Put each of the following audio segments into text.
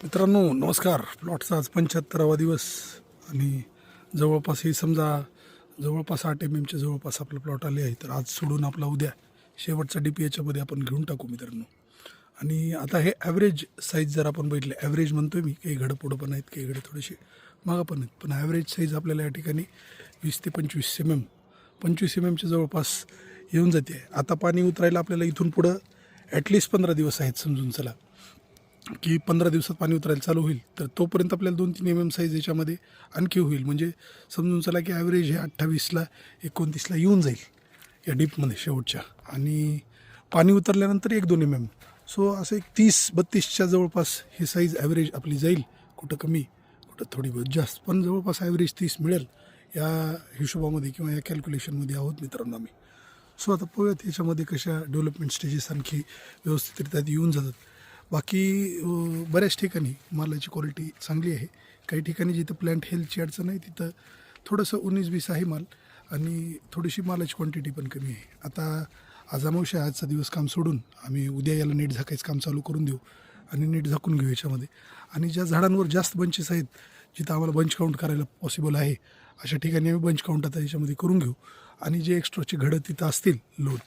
मित्रांनो नमस्कार. प्लॉटचा आज 75वा दिवस आणि जवळपास हे समजा जवळपास 8 mm जवळपास आपलं प्लॉट आले आहे. तर आज सोडून आपला उद्या शेवटचा DP याच्यामध्ये आपण घेऊन टाकू मित्रांनो. आणि आता हे ॲव्हरेज साईज जर आपण बघितले, ॲव्हरेज म्हणतोय मी, काही घडं पुढं पण आहेत, काही घडं थोडेसे मागं पण आहेत, पण ॲव्हरेज साईज आपल्याला या ठिकाणी 20 ते 25 mm 25 mmच्या जवळपास येऊन जाते. आता पाणी उतरायला आपल्याला इथून पुढं ॲटलिस्ट 15 दिवस आहेत समजून चला, की 15 दिवसात पाणी उतरायला चालू होईल. तर तोपर्यंत आपल्याला 2-3 mm साईज याच्यामध्ये आणखी होईल. म्हणजे समजून चला की ॲव्हरेज हे 28ला 29ला येऊन जाईल या डीपमध्ये शेवटच्या. आणि पाणी उतरल्यानंतर 1-2 mm. सो असं एक 30-32च्या जवळपास हे साईज ॲव्हरेज आपली जाईल. कुठं कमी कुठं थोडी बहुत जास्त, पण जवळपास ॲव्हरेज 30 मिळेल या हिशोबामध्ये किंवा या कॅल्क्युलेशनमध्ये आहोत मित्रांनो आम्ही. सो आता पाहूयात याच्यामध्ये कशा डेव्हलपमेंट स्टेजेस आणखी व्यवस्थितरित्या येऊन जातात. बाकी बऱ्याच ठिकाणी मालाची क्वालिटी चांगली आहे. काही ठिकाणी जिथं प्लॅन्ट हेल्थची अडचण आहे तिथं थोडंसं 19-20 आहे माल आणि थोडीशी मालाची क्वांटिटी पण कमी आहे. आता आज अमावस्या, आजचा दिवस काम सोडून आम्ही उद्या याला नेट झाकायचं काम चालू करून देऊ आणि नेट झाकून घेऊ याच्यामध्ये. आणि ज्या झाडांवर जास्त बंचेस आहेत, जिथं आम्हाला बंच काउंट करायला पॉसिबल आहे, अशा ठिकाणी आम्ही बंच काउंट आता याच्यामध्ये करून घेऊ. आणि जे एक्स्ट्राचे घडं तिथं असतील लोड,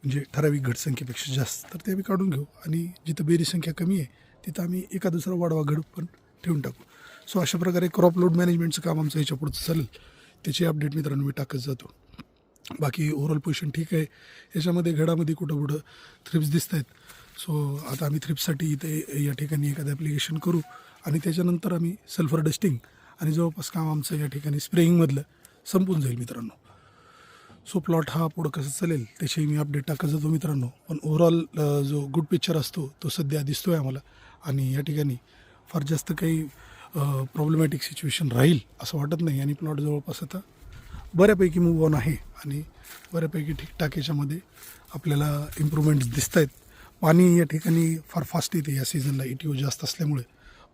म्हणजे ठराविक घटसंख्येपेक्षा जास्त, तर ते आम्ही काढून घेऊ. आणि जिथं बेरी संख्या कमी आहे तिथं आम्ही एका दुसरा वाढवा घड पण ठेवून टाकू. सो अशा प्रकारे क्रॉप लोड मॅनेजमेंटचं काम आमचं याच्या पुढचं चालेल. त्याची अपडेट मित्रांनो मी टाकत जातो. बाकी ओव्हरऑल पोझिशन ठीक आहे. याच्यामध्ये घडामध्ये कुठं कुठं थ्रिप्स दिसत आहेत. सो आता आम्ही थ्रिप्ससाठी इथे या ठिकाणी एखादं ॲप्लिकेशन करू आणि त्याच्यानंतर आम्ही सल्फर डस्टिंग आणि जवळपास काम आमचं या ठिकाणी स्प्रेइंगमधलं संपून जाईल मित्रांनो. सो प्लॉट हा पुढं कसं चालेल त्याची मी अपडेट टाकत जातो मित्रांनो. पण ओव्हरऑल जो गुड पिक्चर असतो तो सध्या दिसतो आहे आम्हाला. आणि या ठिकाणी फार जास्त काही प्रॉब्लेमॅटिक सिच्युएशन राहील असं वाटत नाही. आणि प्लॉट जवळपास आता बऱ्यापैकी मूव ऑन आहे आणि बऱ्यापैकी ठीकठाक याच्यामध्ये आपल्याला इम्प्रूव्हमेंट्स दिसत आहेत. पाणी या ठिकाणी फार फास्ट येते या सीझनला. ETO जास्त असल्यामुळे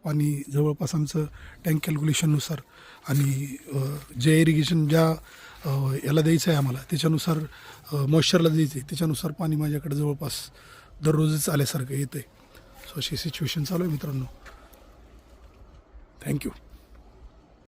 पाणी जवळपास आमचं टँक कॅल्क्युलेशननुसार आणि जे इरिगेशन ज्या याला द्यायचं आहे आम्हाला त्याच्यानुसार, मॉइश्चरला द्यायचं आहे त्याच्यानुसार पाणी माझ्याकडे जवळपास दररोजच आल्यासारखं येतं आहे. सो अशी सिच्युएशन चालू आहे मित्रांनो. थँक्यू.